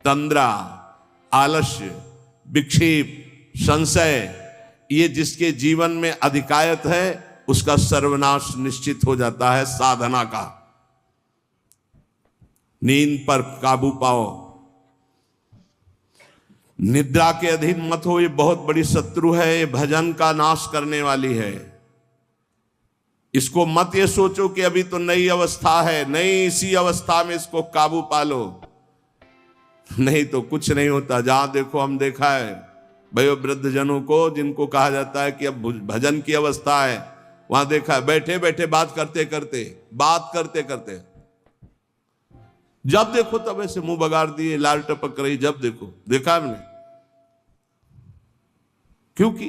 तंद्रा, आलस्य, विक्षेप, संशय, ये जिसके जीवन में अधिकायत है उसका सर्वनाश निश्चित हो जाता है साधना का। नींद पर काबू पाओ, निद्रा के अधीन मत हो, ये बहुत बड़ी शत्रु है, ये भजन का नाश करने वाली है। इसको मत ये सोचो कि अभी तो नई अवस्था है, नहीं, इसी अवस्था में इसको काबू पालो, नहीं तो कुछ नहीं होता। जहां देखो, हम देखा है भयो वृद्ध जनों को जिनको कहा जाता है कि अब भजन की अवस्था है, वहां देखा है बैठे बैठे बात करते करते जब देखो तब ऐसे मुंह बगाड़ दिए, लाल टपक रही, जब देखो, देखा हमने। क्योंकि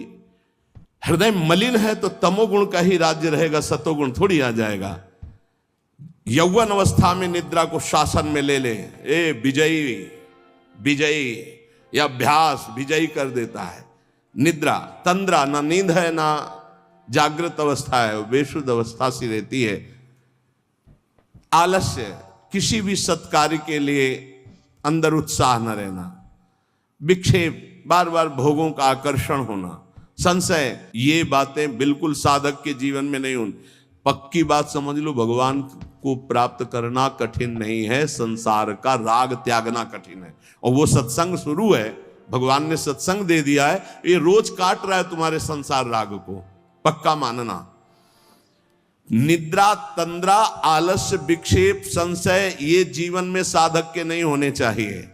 हृदय मलिन है तो तमोगुण का ही राज्य रहेगा, सतोगुण थोड़ी आ जाएगा। यौवन अवस्था में निद्रा को शासन में ले ले, ए विजयी या अभ्यास विजयी कर देता है। निद्रा, तंद्रा, ना नींद है ना जागृत अवस्था है, बेशुद्ध अवस्था सी रहती है। आलस्य, किसी भी सत्कार्य के लिए अंदर उत्साह न रहना। विक्षेप, बार बार भोगों का आकर्षण होना। संशय, ये बातें बिल्कुल साधक के जीवन में नहीं होनी। पक्की बात समझ लो, भगवान को प्राप्त करना कठिन नहीं है, संसार का राग त्यागना कठिन है। और वो सत्संग शुरू है, भगवान ने सत्संग दे दिया है, ये रोज काट रहा है तुम्हारे संसार राग को, पक्का मानना। निद्रा, तंद्रा, आलस्य, विक्षेप, संशय, ये जीवन में साधक के नहीं होने चाहिए।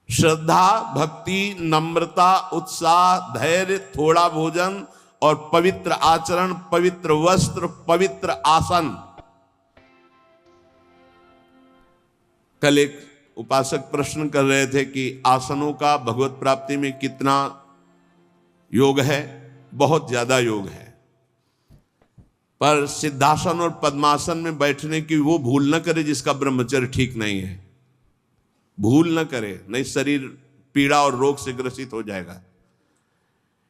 श्रद्धा, भक्ति, नम्रता, उत्साह, धैर्य, थोड़ा भोजन और पवित्र आचरण, पवित्र वस्त्र, पवित्र आसन। कल एक उपासक प्रश्न कर रहे थे कि आसनों का भगवत प्राप्ति में कितना योग है। बहुत ज्यादा योग है, पर सिद्धासन और पद्मासन में बैठने की वो भूल न करे जिसका ब्रह्मचर्य ठीक नहीं है। भूल न करे, नहीं शरीर पीड़ा और रोग से ग्रसित हो जाएगा।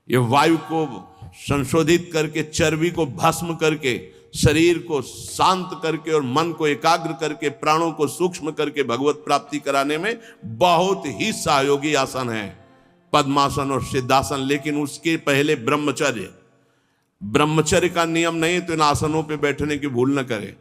ये वायु को संशोधित करके, चर्बी को भस्म करके, शरीर को शांत करके और मन को एकाग्र करके, प्राणों को सूक्ष्म करके भगवत प्राप्ति कराने में बहुत ही सहयोगी आसन है पद्मासन और सिद्धासन। लेकिन उसके पहले ब्रह्मचर्य का नियम नहीं, तो इन आसनों पे बैठने की भूल न करे।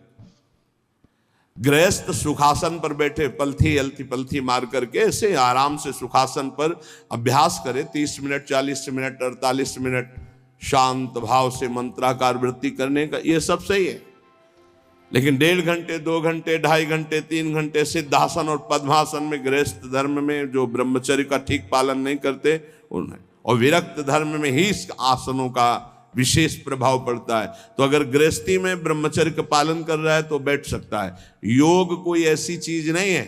गृहस्थ सुखासन पर बैठे, पलथी मार करके ऐसे आराम से सुखासन पर अभ्यास करे। 30 मिनट, 40 मिनट, 48 मिनट शांत भाव से मंत्राकार वृत्ति करने का, ये सब सही है। लेकिन 1.5 घंटे, 2 घंटे, 2.5 घंटे, 3 घंटे सिद्धासन और पद्मासन में, गृहस्थ धर्म में जो ब्रह्मचर्य का ठीक पालन नहीं करते उन्हें, और विरक्त धर्म में ही इस आसनों का विशेष प्रभाव पड़ता है। तो अगर गृहस्थी में ब्रह्मचर्य का पालन कर रहा है तो बैठ सकता है। योग कोई ऐसी चीज नहीं है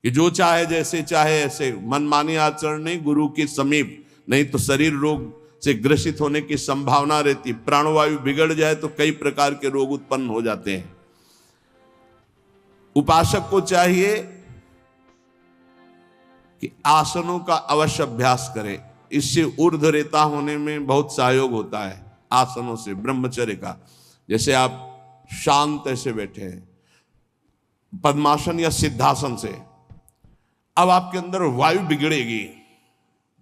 कि जो चाहे जैसे चाहे ऐसे मनमानी आचरण नहीं, गुरु के समीप, नहीं तो शरीर रोग से ग्रसित होने की संभावना रहती। प्राणवायु बिगड़ जाए तो कई प्रकार के रोग उत्पन्न हो जाते हैं। उपासक को चाहिए कि आसनों का अवश्य अभ्यास करे। इससे ऊर्ध्वरेता होने में बहुत सहयोग होता है आसनों से, ब्रह्मचर्य का। जैसे आप शांत ऐसे बैठे हैं पद्मासन या सिद्धासन से, अब आपके अंदर वायु बिगड़ेगी,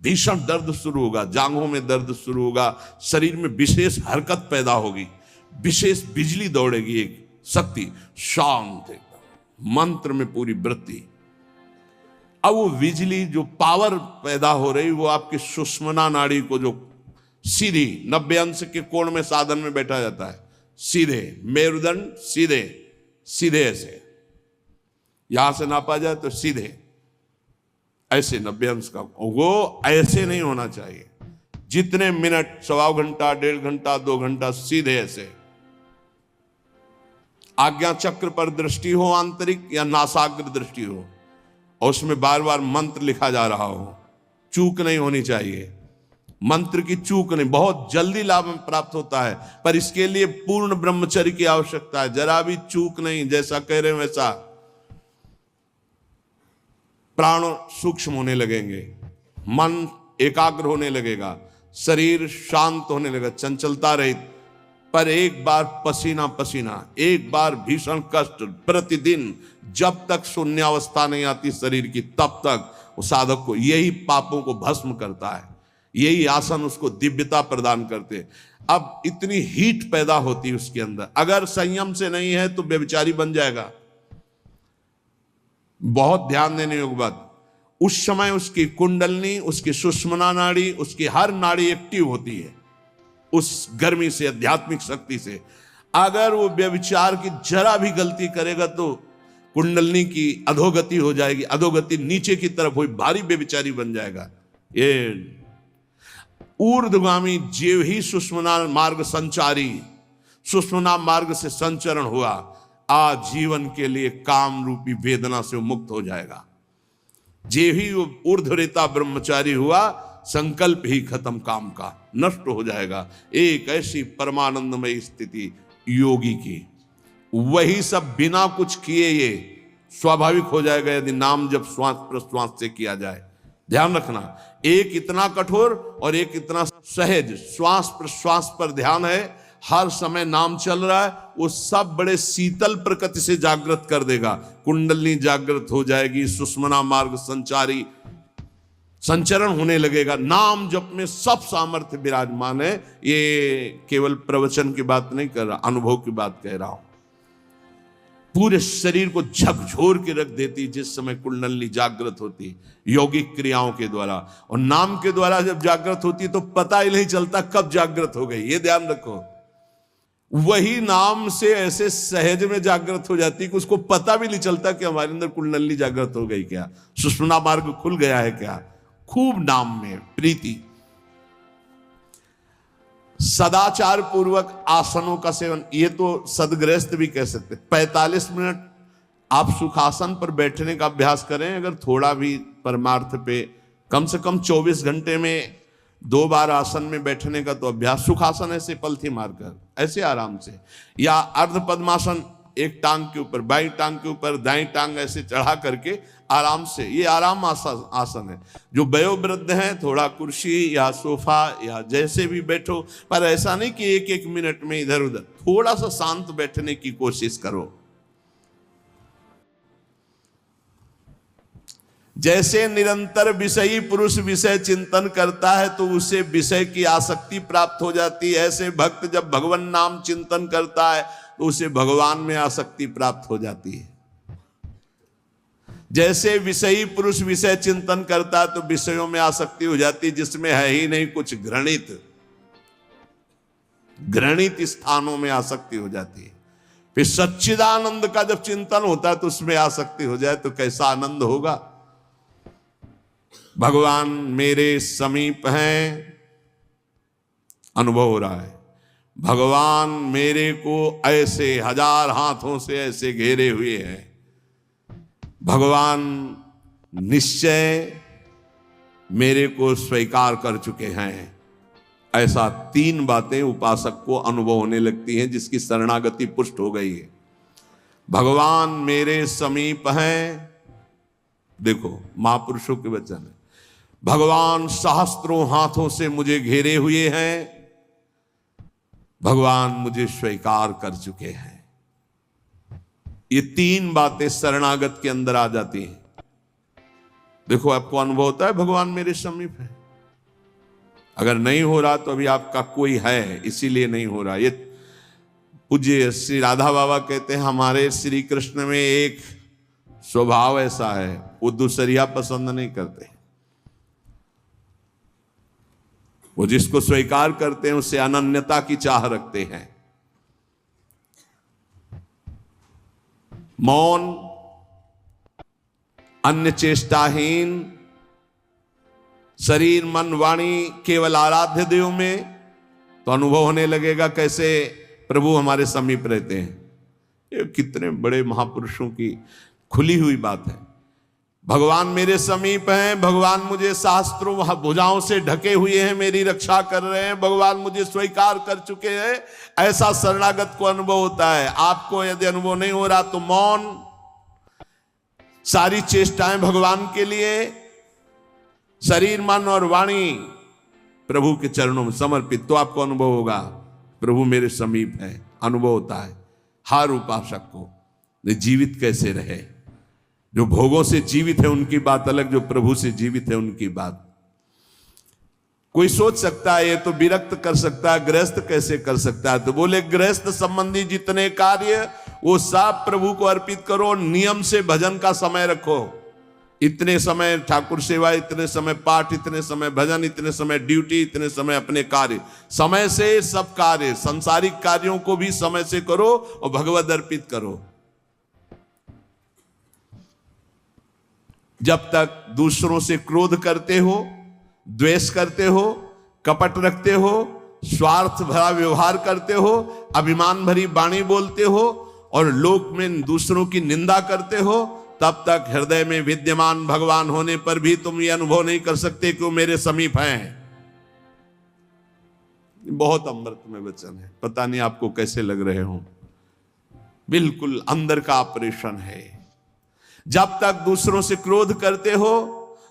भीषण दर्द शुरू होगा, जांघों में दर्द शुरू होगा, शरीर में विशेष हरकत पैदा होगी, विशेष बिजली दौड़ेगी, एक शक्ति, शांत एकदम, मंत्र में पूरी वृत्ति। अब वो बिजली जो पावर पैदा हो रही, वो आपकी सुषुम्ना नाड़ी को, जो सीधी 90 अंश के कोण में साधन में बैठा जाता है, सीधे मेरुदंड, सीधे ऐसे, यहां से नापा जाए तो सीधे ऐसे 90 अंश का, वो ऐसे नहीं होना चाहिए। जितने मिनट, 1.25 घंटा, 1.5 घंटा, 2 घंटा सीधे ऐसे। आज्ञा चक्र पर दृष्टि हो आंतरिक या नासाग्र दृष्टि हो, और उसमें बार बार मंत्र लिखा जा रहा हो, चूक नहीं होनी चाहिए। मंत्र की चूक नहीं, बहुत जल्दी लाभ प्राप्त होता है, पर इसके लिए पूर्ण ब्रह्मचर्य की आवश्यकता है। जरा भी चूक नहीं, जैसा कह रहे हैं वैसा। प्राण सूक्ष्म होने लगेंगे, मन एकाग्र होने लगेगा, शरीर शांत होने लगेगा, चंचलता रहित, पर एक बार पसीना पसीना, एक बार भीषण कष्ट प्रतिदिन, जब तक शून्यावस्था नहीं आती शरीर की, तब तक वो साधक को यही पापों को भस्म करता है। यही आसन उसको दिव्यता प्रदान करते। अब इतनी हीट पैदा होती है उसके अंदर, अगर संयम से नहीं है तो व्यभिचारी बन जाएगा। बहुत ध्यान देने योग्य बात, उस समय उसकी कुंडलनी, उसकी सुषुम्ना नाड़ी, उसकी हर नाड़ी एक्टिव होती है उस गर्मी से, आध्यात्मिक शक्ति से। अगर वो व्यभिचार की जरा भी गलती करेगा तो कुंडलनी की अधोगति हो जाएगी, अधोगति नीचे की तरफ हुई, भारी व्यभिचारी बन जाएगा। ये ऊर्ध्वगामी जीव ही सुषुम्ना मार्ग संचारी, सुषुम्ना मार्ग से संचरण हुआ, आजीवन के लिए काम रूपी वेदना से मुक्त हो जाएगा। जे ही ऊर्ध्वरेता ब्रह्मचारी हुआ, संकल्प ही खत्म काम का, नष्ट हो जाएगा। एक ऐसी परमानंदमय स्थिति योगी की, वही सब बिना कुछ किए ये स्वाभाविक हो जाएगा यदि नाम जब श्वास प्रश्वास से किया जाए। ध्यान रखना, एक इतना कठोर और एक इतना सहज, श्वास प्रश्वास पर ध्यान है, हर समय नाम चल रहा है, वो सब बड़े शीतल प्रकृति से जागृत कर देगा। कुंडलनी जागृत हो जाएगी, सुषुम्ना मार्ग संचारी संचरण होने लगेगा। नाम जप में सब सामर्थ्य विराजमान है। ये केवल प्रवचन की बात नहीं कर रहा, अनुभव की बात कह रहा हूं। पूरे शरीर को झकझोर के रख देती जिस समय कुंडलनी जागृत होती यौगिक क्रियाओं के द्वारा, और नाम के द्वारा जब जागृत होती तो पता ही नहीं चलता कब जागृत हो गई। ये ध्यान रखो, वही नाम से ऐसे सहज में जागृत हो जाती कि उसको पता भी नहीं चलता कि हमारे अंदर कुंडलनी जागृत हो गई क्या, सुषुम्ना मार्ग खुल गया है क्या। खूब नाम में प्रीति, सदाचार पूर्वक आसनों का सेवन, ये तो सदगृहस्थ भी कह सकते। 45 मिनट आप सुखासन पर बैठने का अभ्यास करें, अगर थोड़ा भी परमार्थ पे, कम से कम 24 घंटे में 2 बार आसन में बैठने का तो अभ्यास। सुखासन ऐसे पलथी मारकर ऐसे आराम से, या अर्ध पद्मासन, एक टांग के ऊपर, बाई टांग के ऊपर दाई टांग ऐसे चढ़ा करके आराम से, ये आराम आसन है। जो वयोवृद्ध हैं थोड़ा कुर्सी या सोफा या जैसे भी बैठो, पर ऐसा नहीं कि एक एक मिनट में इधर उधर, थोड़ा सा शांत बैठने की कोशिश करो। जैसे निरंतर विषयी पुरुष विषय चिंतन करता है तो उसे विषय की आसक्ति प्राप्त हो जाती है, ऐसे भक्त जब भगवान नाम चिंतन करता है तो उसे भगवान में आसक्ति प्राप्त हो जाती है। जैसे विषयी पुरुष विषय चिंतन करता है तो विषयों में आसक्ति हो जाती है जिसमें है ही नहीं कुछ, घृणित स्थानों में आसक्ति हो जाती है। फिर सच्चिदानंद का जब चिंतन होता है तो उसमें आसक्ति हो जाए तो कैसा आनंद होगा। भगवान मेरे समीप हैं, अनुभव हो रहा है, भगवान मेरे को ऐसे 1000 हाथों से ऐसे घेरे हुए हैं, भगवान निश्चय मेरे को स्वीकार कर चुके हैं। ऐसा 3 बातें उपासक को अनुभव होने लगती हैं जिसकी शरणागति पुष्ट हो गई है। भगवान मेरे समीप हैं, देखो महापुरुषों के वचन है, भगवान सहस्त्रों हाथों से मुझे घेरे हुए हैं, भगवान मुझे स्वीकार कर चुके हैं। ये 3 बातें शरणागत के अंदर आ जाती हैं। देखो आपको अनुभव होता है भगवान मेरे समीप है। अगर नहीं हो रहा तो अभी आपका कोई है, इसीलिए नहीं हो रहा। ये पूज्य श्री राधा बाबा कहते हैं हमारे श्री कृष्ण में एक स्वभाव ऐसा है, वो दूसरिया पसंद नहीं करते। वो जिसको स्वीकार करते हैं उससे अनन्यता की चाह रखते हैं। मौन, अन्य चेष्टाहीन, शरीर मन वाणी केवल आराध्य देव में, तो अनुभव होने लगेगा कैसे प्रभु हमारे समीप रहते हैं। ये कितने बड़े महापुरुषों की खुली हुई बात है। भगवान मेरे समीप हैं, भगवान मुझे शास्त्रों भुजाओं से ढके हुए हैं, मेरी रक्षा कर रहे हैं, भगवान मुझे स्वीकार कर चुके हैं। ऐसा शरणागत को अनुभव होता है। आपको यदि अनुभव नहीं हो रहा तो मौन, सारी चेष्टाएं भगवान के लिए, शरीर मन और वाणी प्रभु के चरणों में समर्पित, तो आपको अनुभव होगा प्रभु मेरे समीप है, अनुभव होता है हर उपासक को। जीवित कैसे रहे, जो भोगों से जीवित है उनकी बात अलग, जो प्रभु से जीवित है उनकी बात। कोई सोच सकता है ये तो विरक्त कर सकता है, गृहस्थ कैसे कर सकता है? तो बोले गृहस्थ संबंधी जितने कार्य वो सब प्रभु को अर्पित करो, नियम से भजन का समय रखो। इतने समय ठाकुर सेवा, इतने समय पाठ, इतने समय भजन, इतने समय ड्यूटी, इतने समय अपने कार्य, समय से सब कार्य, सांसारिक कार्यों को भी समय से करो और भगवद अर्पित करो। जब तक दूसरों से क्रोध करते हो, द्वेष करते हो, कपट रखते हो, स्वार्थ भरा व्यवहार करते हो, अभिमान भरी वाणी बोलते हो और लोक में दूसरों की निंदा करते हो, तब तक हृदय में विद्यमान भगवान होने पर भी तुम ये अनुभव नहीं कर सकते कि वो मेरे समीप हैं। बहुत अमृत में वचन है, पता नहीं आपको कैसे लग रहे हो, बिल्कुल अंदर का ऑपरेशन है। जब तक दूसरों से क्रोध करते हो,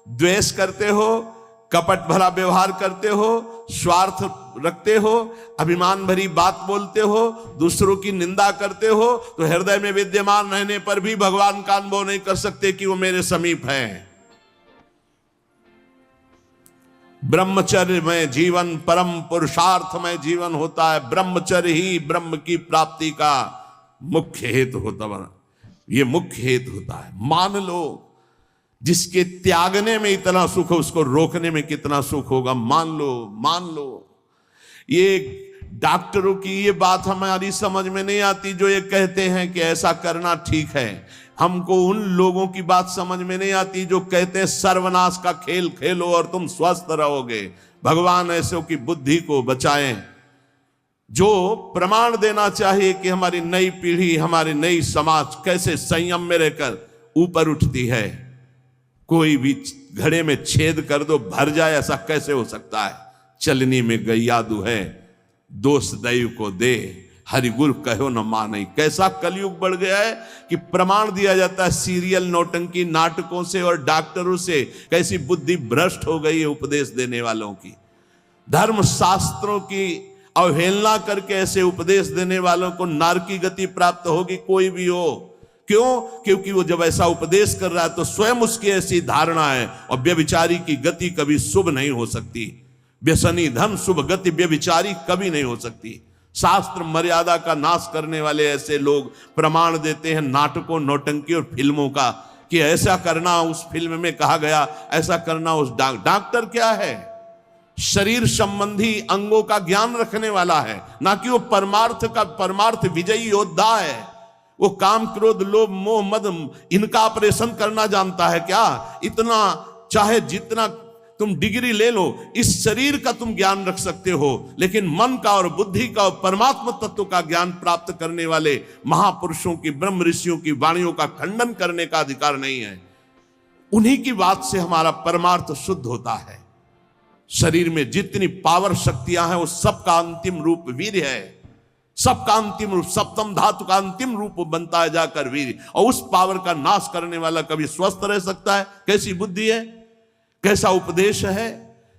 द्वेष करते हो, कपट भरा व्यवहार करते हो, स्वार्थ रखते हो, अभिमान भरी बात बोलते हो, दूसरों की निंदा करते हो, तो हृदय में विद्यमान रहने पर भी भगवान का अनुभव नहीं कर सकते कि वो मेरे समीप हैं। ब्रह्मचर्य में जीवन परम पुरुषार्थ में जीवन होता है। ब्रह्मचर्य ही ब्रह्म की प्राप्ति का मुख्य हेतु होता है। ये मुख्य हेतु होता है। मान लो जिसके त्यागने में इतना सुख है, उसको रोकने में कितना सुख होगा। मान लो ये डॉक्टरों की ये बात हमारी समझ में नहीं आती जो ये कहते हैं कि ऐसा करना ठीक है। हमको उन लोगों की बात समझ में नहीं आती जो कहते हैं सर्वनाश का खेल खेलो और तुम स्वस्थ रहोगे। भगवान ऐसों की बुद्धि को बचाएं जो प्रमाण देना चाहिए कि हमारी नई पीढ़ी, हमारी नई समाज कैसे संयम में रहकर ऊपर उठती है। कोई भी घड़े में छेद कर दो भर जाए, ऐसा कैसे हो सकता है? चलनी में गैयादू है, दोष दैव को दे, हरिगुरु कहो न माने। कैसा कलयुग बढ़ गया है कि प्रमाण दिया जाता है सीरियल नौटंकी नाटकों से और डॉक्टरों से। कैसी बुद्धि भ्रष्ट हो गई है उपदेश देने वालों की। धर्म शास्त्रों की अवहेलना करके ऐसे उपदेश देने वालों को नरकी गति प्राप्त होगी, कोई भी हो। क्यों? क्योंकि वो जब ऐसा उपदेश कर रहा है तो स्वयं उसकी ऐसी धारणा है। और व्यभिचारी की गति कभी शुभ नहीं हो सकती। व्यसनी धन शुभ गति व्यभिचारी कभी नहीं हो सकती। शास्त्र मर्यादा का नाश करने वाले ऐसे लोग प्रमाण देते हैं नाटकों, नौटंकी और फिल्मों का कि ऐसा करना उस फिल्म में कहा गया, ऐसा करना उस डॉक्टर क्या है? शरीर संबंधी अंगों का ज्ञान रखने वाला है, ना कि वो परमार्थ विजयी योद्धा है। वो काम, क्रोध, लोभ, मोह, मद इनका ऑपरेशन करना जानता है क्या? इतना चाहे जितना तुम डिग्री ले लो, इस शरीर का तुम ज्ञान रख सकते हो, लेकिन मन का और बुद्धि का और परमात्मा तत्व का ज्ञान प्राप्त करने वाले महापुरुषों की, ब्रह्म ऋषियों की वाणियों का खंडन करने का अधिकार नहीं है। उन्हीं की बात से हमारा परमार्थ शुद्ध होता है। शरीर में जितनी पावर शक्तियां हैं वो सबका अंतिम रूप वीर्य है। सबका अंतिम रूप, सप्तम धातु का अंतिम रूप बनता है जाकर वीर्य। और उस पावर का नाश करने वाला कभी स्वस्थ रह सकता है? कैसी बुद्धि है, कैसा उपदेश है।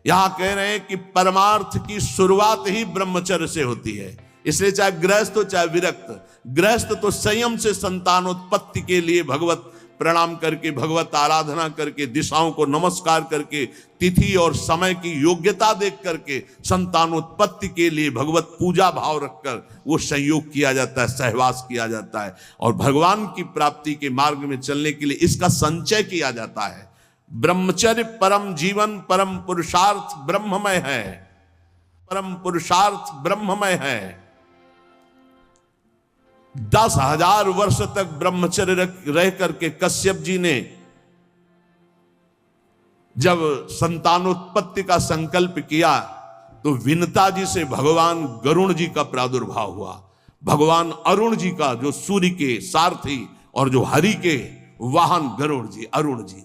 यहां कह रहे हैं कि परमार्थ की शुरुआत ही ब्रह्मचर्य से होती है। इसलिए चाहे गृहस्थ हो चाहे विरक्त, गृहस्थ तो संयम से संतानोत्पत्ति के लिए भगवत प्रणाम करके, भगवत आराधना करके, दिशाओं को नमस्कार करके, तिथि और समय की योग्यता देख करके संतानोत्पत्ति के लिए भगवत पूजा भाव रखकर वो संयोग किया जाता है, सहवास किया जाता है। और भगवान की प्राप्ति के मार्ग में चलने के लिए इसका संचय किया जाता है। ब्रह्मचर्य परम जीवन, परम पुरुषार्थ ब्रह्ममय है। परम पुरुषार्थ ब्रह्ममय है। 10,000 वर्ष तक ब्रह्मचर्य रह करके कश्यप जी ने जब संतानोत्पत्ति का संकल्प किया तो विनता जी से भगवान गरुण जी का प्रादुर्भाव हुआ। भगवान अरुण जी का, जो सूर्य के सारथी और जो हरि के वाहन गरुण जी, अरुण जी।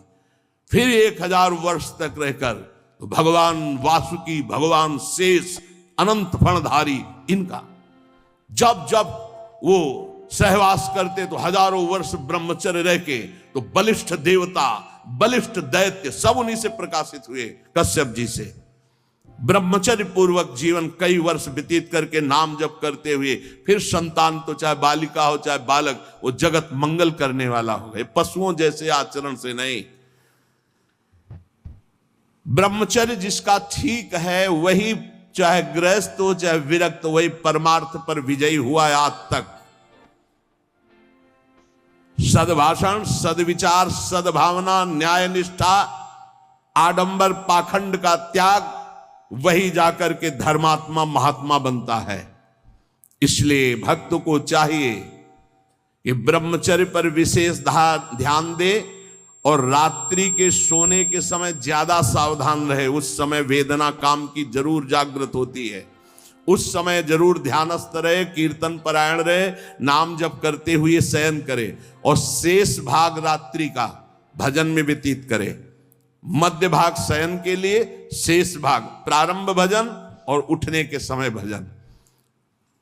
फिर 1000 वर्ष तक रहकर तो भगवान वासुकी, भगवान शेष, अनंत फणधारी, इनका जब जब वो सहवास करते तो हजारों वर्ष ब्रह्मचर्य रह के तो बलिष्ठ देवता, बलिष्ठ दैत्य सब उन्हीं से प्रकाशित हुए, कश्यप जी से। ब्रह्मचर्य पूर्वक जीवन कई वर्ष व्यतीत करके नाम जप करते हुए फिर संतान, तो चाहे बालिका हो चाहे बालक, वो जगत मंगल करने वाला हो गए, पशुओं जैसे आचरण से नहीं। ब्रह्मचर्य जिसका ठीक है वही, चाहे गृहस्थ हो चाहे विरक्त, वही परमार्थ पर विजयी हुआ है आज तक। सद्भाषण, सद्विचार, सद्भावना, न्याय निष्ठा, आडंबर पाखंड का त्याग, वही जाकर के धर्मात्मा महात्मा बनता है। इसलिए भक्त को चाहिए कि ब्रह्मचर्य पर विशेष ध्यान दे और रात्रि के सोने के समय ज्यादा सावधान रहे। उस समय वेदना काम की जरूर जागृत होती है, उस समय जरूर ध्यानस्थ रहे, कीर्तन परायण रहे, नाम जप करते हुए शयन करे और शेष भाग रात्रि का भजन में व्यतीत करे। मध्य भाग शयन के लिए, शेष भाग प्रारंभ भजन और उठने के समय भजन।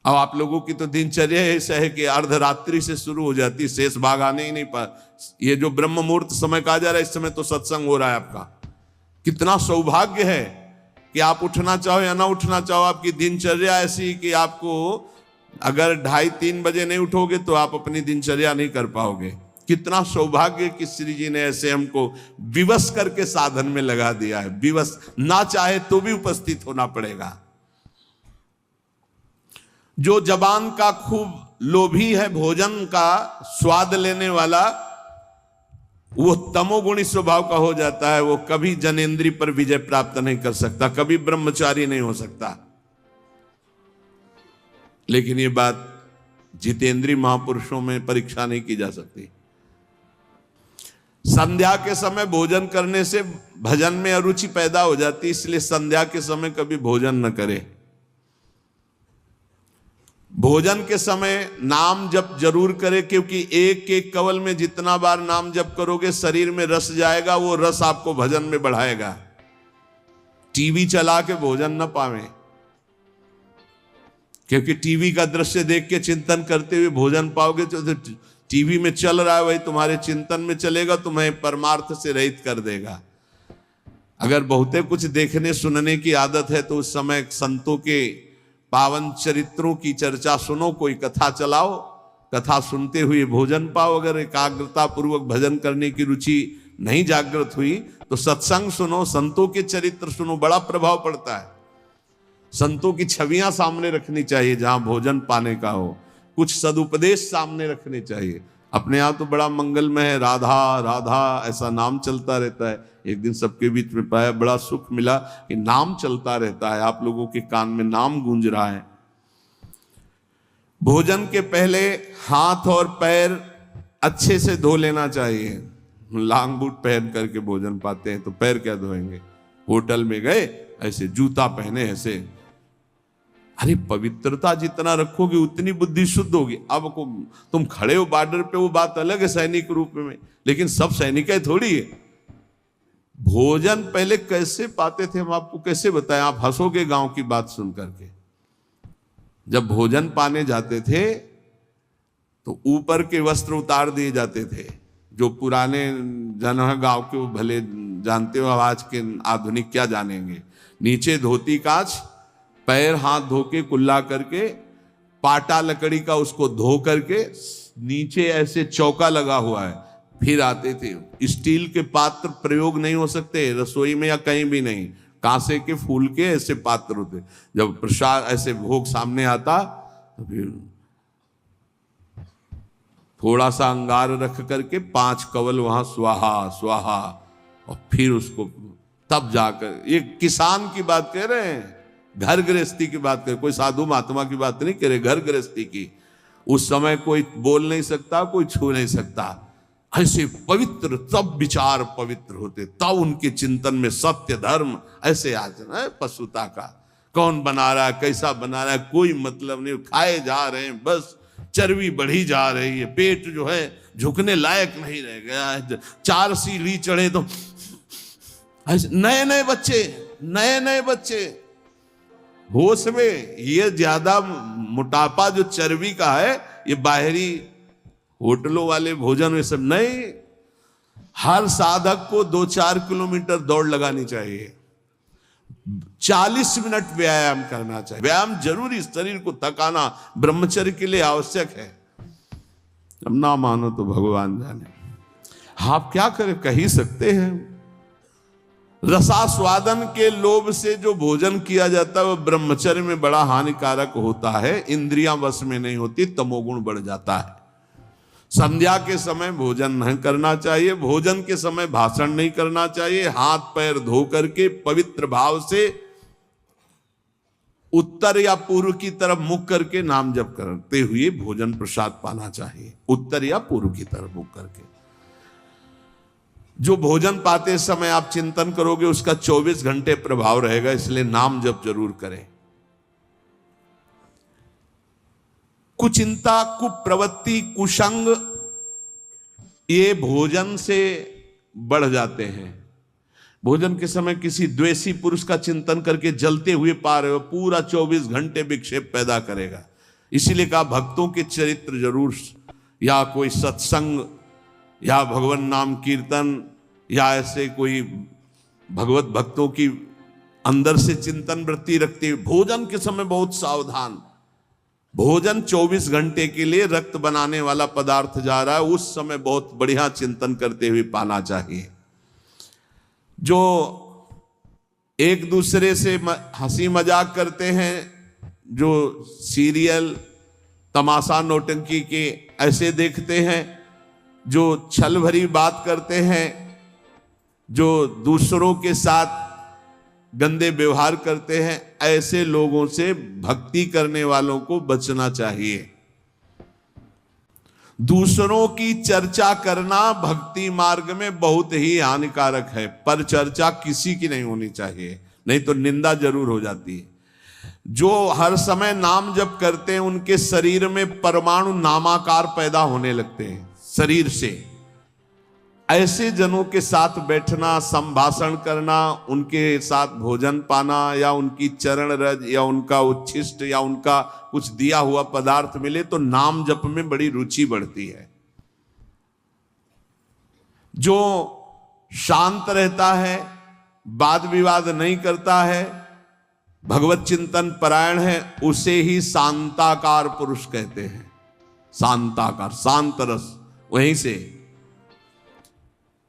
अब आप लोगों की तो दिनचर्या ऐसा है कि अर्धरात्रि से शुरू हो जाती, शेष भाग आने ही नहीं पा। ये जो ब्रह्म मुहूर्त समय कहा जा रहा है, इस समय तो सत्संग हो रहा है आपका। कितना सौभाग्य है कि आप उठना चाहो या ना उठना चाहो, आपकी दिनचर्या ऐसी कि आपको अगर 2:30-3 बजे नहीं उठोगे तो आप अपनी दिनचर्या नहीं कर पाओगे। कितना सौभाग्य कि श्री जी ने ऐसे हमको विवश करके साधन में लगा दिया है। विवश, ना चाहे तो भी उपस्थित होना पड़ेगा। जो जबान का खूब लोभी है, भोजन का स्वाद लेने वाला, वो तमोगुणी स्वभाव का हो जाता है। वो कभी जनेंद्रिय पर विजय प्राप्त नहीं कर सकता, कभी ब्रह्मचारी नहीं हो सकता। लेकिन ये बात जितेंद्रीय महापुरुषों में परीक्षा नहीं की जा सकती। संध्या के समय भोजन करने से भजन में अरुचि पैदा हो जाती, इसलिए संध्या के समय कभी भोजन न करे। भोजन के समय नाम जप जरूर करे, क्योंकि एक एक कवल में जितना बार नाम जप करोगे शरीर में रस जाएगा, वो रस आपको भजन में बढ़ाएगा। टीवी चला के भोजन न पावे, क्योंकि टीवी का दृश्य देख के चिंतन करते हुए भोजन पाओगे तो टीवी में चल रहा है वही तुम्हारे चिंतन में चलेगा, तुम्हें परमार्थ से रहित कर देगा। अगर बहुते कुछ देखने सुनने की आदत है तो उस समय संतों के पावन चरित्रों की चर्चा सुनो, कोई कथा चलाओ, कथा सुनते हुए भोजन पाओ। अगर एकाग्रता पूर्वक भजन करने की रुचि नहीं जागृत हुई तो सत्संग सुनो, संतों के चरित्र सुनो, बड़ा प्रभाव पड़ता है। संतों की छवियां सामने रखनी चाहिए जहां भोजन पाने का हो, कुछ सदुपदेश सामने रखने चाहिए। अपने यहाँ तो बड़ा मंगलमय है, राधा राधा ऐसा नाम चलता रहता है। एक दिन सबके बीच में पाया, बड़ा सुख मिला कि नाम चलता रहता है, आप लोगों के कान में नाम गूंज रहा है। भोजन के पहले हाथ और पैर अच्छे से धो लेना चाहिए। लांग बूट पहन करके भोजन पाते हैं तो पैर क्या धोएंगे। होटल में गए ऐसे जूता पहने ऐसे, अरे पवित्रता जितना रखोगे उतनी बुद्धि शुद्ध होगी। अब को तुम खड़े हो बॉर्डर पे, वो बात अलग है सैनिक रूप में, लेकिन सब सैनिक है थोड़ी है। भोजन पहले कैसे पाते थे हम आपको कैसे बताएं, आप हंसोगे गांव की बात सुन करके। जब भोजन पाने जाते थे तो ऊपर के वस्त्र उतार दिए जाते थे। जो पुराने जन है गांव के वो भले जानते हो, आज के आधुनिक क्या जानेंगे। नीचे धोती कांच, पैर हाथ धो के कुल्ला करके, पाटा लकड़ी का उसको धो करके, नीचे ऐसे चौका लगा हुआ है, फिर आते थे। स्टील के पात्र प्रयोग नहीं हो सकते रसोई में या कहीं भी नहीं, कांसे के फूल के ऐसे पात्र होते। जब प्रसाद ऐसे भोग सामने आता तो फिर थोड़ा सा अंगार रख करके 5 कवल वहां स्वाहा स्वाहा, और फिर उसको तब जाकर, ये किसान की बात कह रहे हैं, घर गृहस्थी की बात कर, कोई साधु महात्मा की बात नहीं करे, घर गृहस्थी की। उस समय कोई बोल नहीं सकता, कोई छू नहीं सकता। ऐसे पवित्र, तब विचार पवित्र होते, तब उनके चिंतन में सत्य धर्म ऐसे आ जाना है। पशुता का कौन बना रहा है, कैसा बना रहा है, कोई मतलब नहीं, खाए जा रहे हैं, बस चर्बी बढ़ी जा रही है, पेट जो है झुकने लायक नहीं रह गया है। 4 सीढ़ी चढ़े तो ऐसे नए नए बच्चे होश में। ये ज्यादा मोटापा जो चर्बी का है, ये बाहरी होटलों वाले भोजन में सब नहीं। हर साधक को 2-4 किलोमीटर दौड़ लगानी चाहिए। 40 मिनट व्यायाम करना चाहिए। व्यायाम जरूरी, शरीर को थकाना ब्रह्मचर्य के लिए आवश्यक है। अब ना मानो तो भगवान जाने, आप क्या करें, कह ही सकते हैं। रसास्वादन के लोभ से जो भोजन किया जाता है वह ब्रह्मचर्य में बड़ा हानिकारक होता है। इंद्रियां वश में नहीं होती, तमोगुण बढ़ जाता है। संध्या के समय भोजन नहीं करना चाहिए, भोजन के समय भाषण नहीं करना चाहिए। हाथ पैर धो करके पवित्र भाव से उत्तर या पूर्व की तरफ मुख करके नाम जप करते हुए भोजन प्रसाद पाना चाहिए। उत्तर या पूर्व की तरफ मुख करके जो भोजन पाते समय आप चिंतन करोगे उसका 24 घंटे प्रभाव रहेगा, इसलिए नाम जप जरूर करें। कुचिंता, कुप्रवृत्ति, कुसंग ये भोजन से बढ़ जाते हैं। भोजन के समय किसी द्वेषी पुरुष का चिंतन करके जलते हुए पा रहे हो, पूरा 24 घंटे विक्षेप पैदा करेगा। इसीलिए कहा भक्तों के चरित्र जरूर, या कोई सत्संग या भगवान नाम कीर्तन या ऐसे कोई भगवत भक्तों की अंदर से चिंतन वृत्ति रखते हुए भोजन के समय बहुत सावधान। भोजन 24 घंटे के लिए रक्त बनाने वाला पदार्थ जा रहा है, उस समय बहुत बढ़िया चिंतन करते हुए पाना चाहिए। जो एक दूसरे से हंसी मजाक करते हैं, जो सीरियल तमाशा नौटंकी के ऐसे देखते हैं, जो छल भरी बात करते हैं, जो दूसरों के साथ गंदे व्यवहार करते हैं, ऐसे लोगों से भक्ति करने वालों को बचना चाहिए। दूसरों की चर्चा करना भक्ति मार्ग में बहुत ही हानिकारक है, पर चर्चा किसी की नहीं होनी चाहिए, नहीं तो निंदा जरूर हो जाती है। जो हर समय नाम जप करते हैं उनके शरीर में परमाणु नामाकार पैदा होने लगते हैं शरीर से। ऐसे जनों के साथ बैठना, संभाषण करना, उनके साथ भोजन पाना, या उनकी चरण रज या उनका उच्छिष्ट या उनका कुछ दिया हुआ पदार्थ मिले तो नाम जप में बड़ी रुचि बढ़ती है। जो शांत रहता है, वाद विवाद नहीं करता है, भगवत चिंतन परायण है, उसे ही शांताकार पुरुष कहते हैं। शांताकार, शांत रस। वहीं से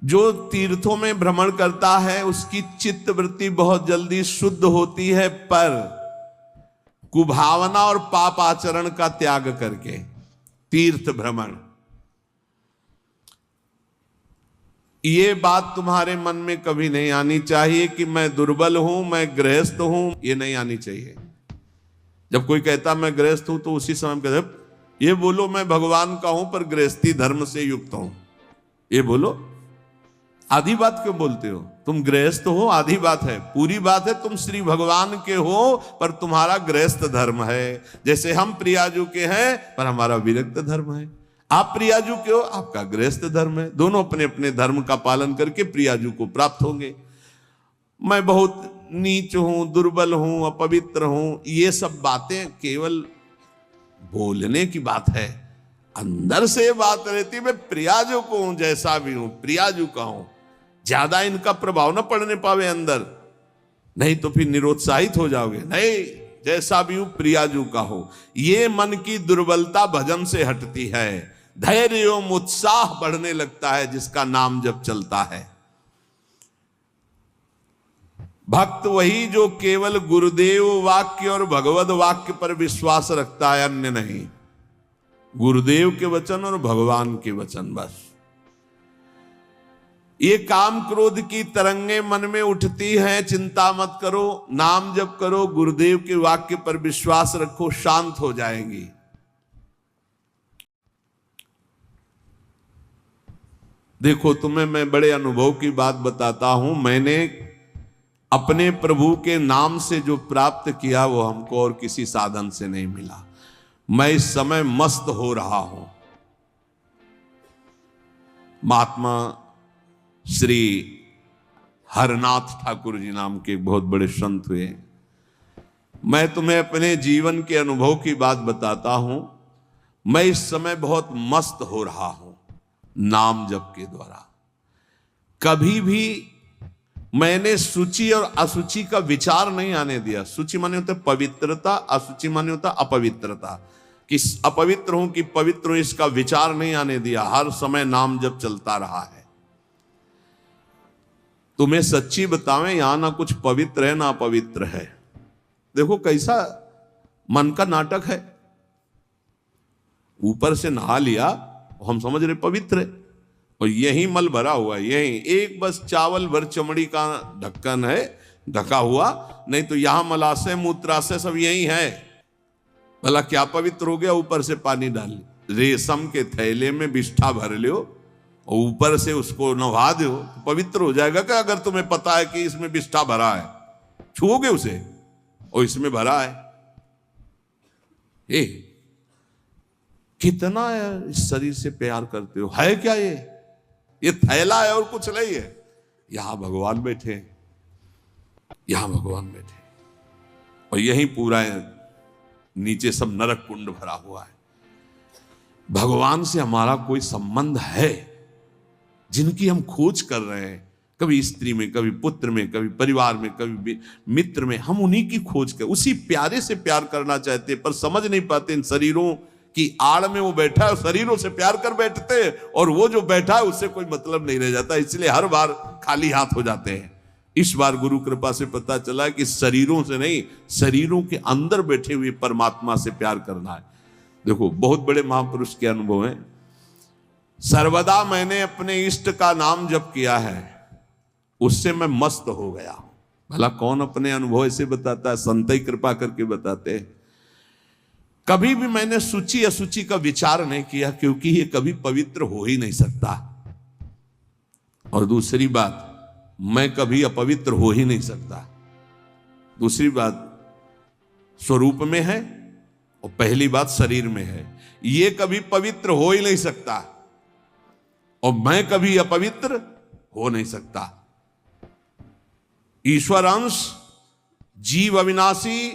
जो तीर्थों में भ्रमण करता है उसकी चित्त वृत्ति बहुत जल्दी शुद्ध होती है, पर कुभावना और पाप आचरण का त्याग करके तीर्थ भ्रमण। ये बात तुम्हारे मन में कभी नहीं आनी चाहिए कि मैं दुर्बल हूं, मैं गृहस्थ हूं, ये नहीं आनी चाहिए। जब कोई कहता मैं गृहस्थ हूं तो उसी समय कहते ये बोलो मैं भगवान का हूं पर गृहस्थी धर्म से युक्त हूं। ये बोलो, आधी बात क्यों बोलते हो? तुम गृहस्थ हो, आधी बात है। पूरी बात है तुम श्री भगवान के हो पर तुम्हारा गृहस्थ धर्म है। जैसे हम प्रियाजू के हैं पर हमारा विरक्त धर्म है। आप प्रियाजू के हो, आपका गृहस्थ धर्म है। दोनों अपने अपने धर्म का पालन करके प्रियाजू को प्राप्त होंगे। मैं बहुत नीच हूं, दुर्बल हूं, अपवित्र हूं, ये सब बातें केवल बोलने की बात है। अंदर से बात रहती है मैं प्रियाजू को हूं, जैसा भी हूं प्रियाजू का हूं। ज्यादा इनका प्रभाव न पड़ने पावे अंदर, नहीं तो फिर निरुत्साहित हो जाओगे। नहीं, जैसा भी हूं प्रियाजू का हो। ये मन की दुर्बलता भजन से हटती है, धैर्य एवं उत्साह बढ़ने लगता है जिसका नाम जब चलता है। भक्त वही जो केवल गुरुदेव वाक्य और भगवत वाक्य पर विश्वास रखता है, अन्य नहीं। गुरुदेव के वचन और भगवान के वचन बस। ये काम क्रोध की तरंगे मन में उठती हैं, चिंता मत करो, नाम जप करो, गुरुदेव के वाक्य पर विश्वास रखो, शांत हो जाएंगी। देखो तुम्हें मैं बड़े अनुभव की बात बताता हूं। मैंने अपने प्रभु के नाम से जो प्राप्त किया वो हमको और किसी साधन से नहीं मिला। मैं इस समय मस्त हो रहा हूं। महात्मा श्री हरनाथ ठाकुर जी नाम के एक बहुत बड़े संत हुए। मैं तुम्हें अपने जीवन के अनुभव की बात बताता हूं। मैं इस समय बहुत मस्त हो रहा हूं नाम जप के द्वारा। कभी भी मैंने शुचि और अशुचि का विचार नहीं आने दिया। शुचि माने होता है पवित्रता, अशुचि माने होता अपवित्रता, कि अपवित्र हूं कि पवित्र हूं इसका विचार नहीं आने दिया। हर समय नाम जब चलता रहा है। तुम्हें सच्ची बतावें, यहां ना कुछ पवित्र है ना अपवित्र है। देखो कैसा मन का नाटक है। ऊपर से नहा लिया, हम समझ रहे पवित्र है, और यही मल भरा हुआ है। यही एक बस चावल भर चमड़ी का ढक्कन है ढका हुआ, नहीं तो यहां मलाशय मूत्राशय सब यही है। भला क्या पवित्र हो गया? ऊपर से पानी डाल, रेशम के थैले में बिष्ठा भर लियो और ऊपर से उसको नहा दो तो पवित्र हो जाएगा क्या? अगर तुम्हें पता है कि इसमें बिष्ठा भरा है, छुओगे उसे और इसमें भरा है। कितना इस शरीर से प्यार करते हो। है क्या ये थैला है और कुछ नहीं है। यहां भगवान बैठे, यहां भगवान बैठे, और यही पूरा नीचे सब नरक कुंड भरा हुआ है। भगवान से हमारा कोई संबंध है जिनकी हम खोज कर रहे हैं, कभी स्त्री में, कभी पुत्र में, कभी परिवार में, कभी मित्र में, हम उन्हीं की खोज कर उसी प्यारे से प्यार करना चाहते हैं, पर समझ नहीं पाते इन शरीरों की आड़ में वो बैठा है। शरीरों से प्यार कर बैठते हैं और वो जो बैठा है उससे कोई मतलब नहीं रह जाता, इसलिए हर बार खाली हाथ हो जाते हैं। इस बार गुरु कृपा से पता चला कि शरीरों से नहीं, शरीरों के अंदर बैठे हुए परमात्मा से प्यार करना है। देखो बहुत बड़े महापुरुष के अनुभव हैं। सर्वदा मैंने अपने इष्ट का नाम जप किया है, उससे मैं मस्त हो गया। भला कौन अपने अनुभव ऐसे बताता है? संत ही कृपा करके बताते हैं। कभी भी मैंने सूची असूची का विचार नहीं किया, क्योंकि ये कभी पवित्र हो ही नहीं सकता। और दूसरी बात, मैं कभी अपवित्र हो ही नहीं सकता। दूसरी बात स्वरूप में है, और पहली बात शरीर में है। ये कभी पवित्र हो ही नहीं सकता, और मैं कभी अपवित्र हो नहीं सकता। ईश्वर अंश, जीव अविनाशी,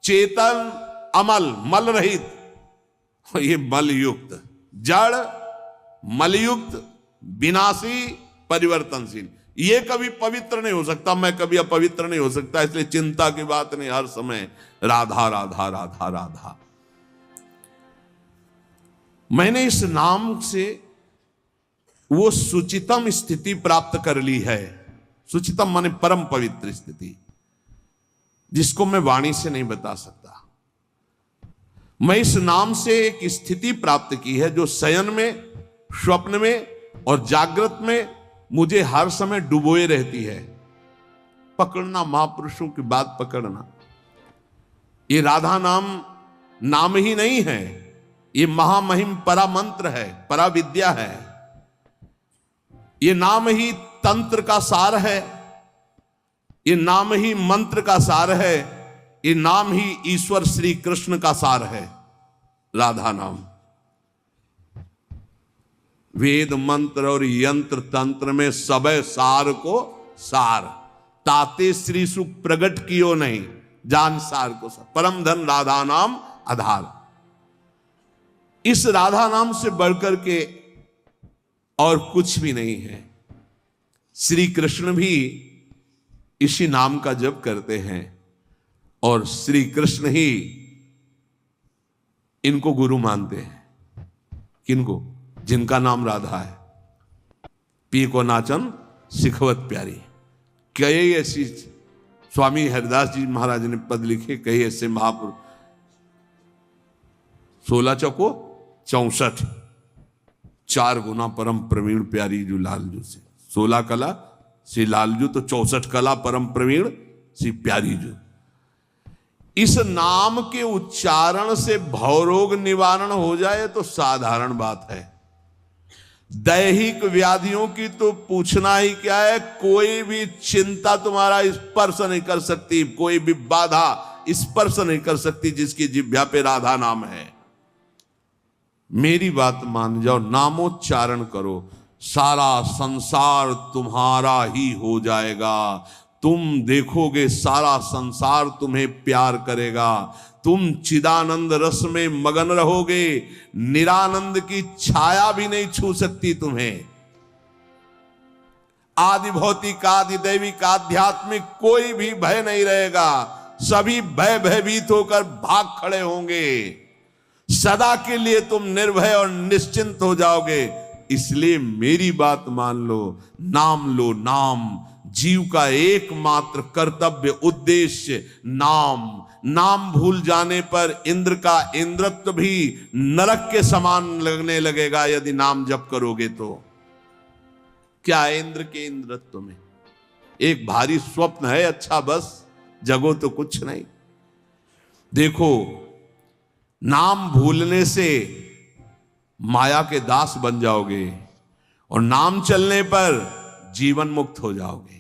चेतन, अमल, मल रहित, ये मल युक्त, जड़, मलयुक्त, विनाशी, परिवर्तनशील, ये कभी पवित्र नहीं हो सकता। मैं कभी अपवित्र नहीं हो सकता। इसलिए चिंता की बात नहीं, हर समय राधा राधा राधा राधा। मैंने इस नाम से वो सुचितम स्थिति प्राप्त कर ली है। सुचितम माने परम पवित्र स्थिति, जिसको मैं वाणी से नहीं बता सकता। मैं इस नाम से एक स्थिति प्राप्त की है जो शयन में, स्वप्न में और जागृत में मुझे हर समय डुबोए रहती है। पकड़ना, महापुरुषों की बात पकड़ना। ये राधा नाम ही नहीं है, ये महामहिम परा मंत्र है, परा विद्या है। ये नाम ही तंत्र का सार है, ये नाम ही मंत्र का सार है, ये नाम ही ईश्वर श्री कृष्ण का सार है। राधा नाम वेद मंत्र और यंत्र तंत्र में सबे सार को सार, ताते श्री सुख प्रगट कियो नहीं, जान सार को सार। परम धन राधा नाम आधार। इस राधा नाम से बढ़कर के और कुछ भी नहीं है। श्री कृष्ण भी इसी नाम का जप करते हैं, और श्री कृष्ण ही इनको गुरु मानते हैं। किनको? जिनका नाम राधा है। पी को नाचन सिखवत प्यारी। कई ऐसी स्वामी हरिदास जी महाराज ने पद लिखे, कई ऐसे महापुरुष। 16 चौको 64, 4 गुना परम प्रवीण प्यारी जो लालजू से। 16 कला श्री लालजू, तो 64 कला परम प्रवीण श्री प्यारी जू। इस नाम के उच्चारण से भवरोग निवारण हो जाए तो साधारण बात है। दैहिक व्याधियों की तो पूछना ही क्या है। कोई भी चिंता तुम्हारा स्पर्श नहीं कर सकती, कोई भी बाधा स्पर्श नहीं कर सकती जिसकी जिह्वा पे राधा नाम है। मेरी बात मान जाओ, नामोच्चारण करो, सारा संसार तुम्हारा ही हो जाएगा। तुम देखोगे सारा संसार तुम्हें प्यार करेगा। तुम चिदानंद रस में मगन रहोगे, निरानंद की छाया भी नहीं छू सकती तुम्हें। आदि भौतिक, आदि दैविक, आध्यात्मिक कोई भी भय नहीं रहेगा। सभी भयभीत होकर भाग खड़े होंगे। सदा के लिए तुम निर्भय और निश्चिंत हो जाओगे। इसलिए मेरी बात मान लो, नाम लो। नाम जीव का एकमात्र कर्तव्य, उद्देश्य नाम। नाम भूल जाने पर इंद्र का इंद्रत्व भी नरक के समान लगने लगेगा यदि नाम जप करोगे तो। क्या है इंद्र के इंद्रत्व में? एक भारी स्वप्न है, अच्छा बस, जगो तो कुछ नहीं। देखो, नाम भूलने से माया के दास बन जाओगे और नाम चलने पर जीवन मुक्त हो जाओगे।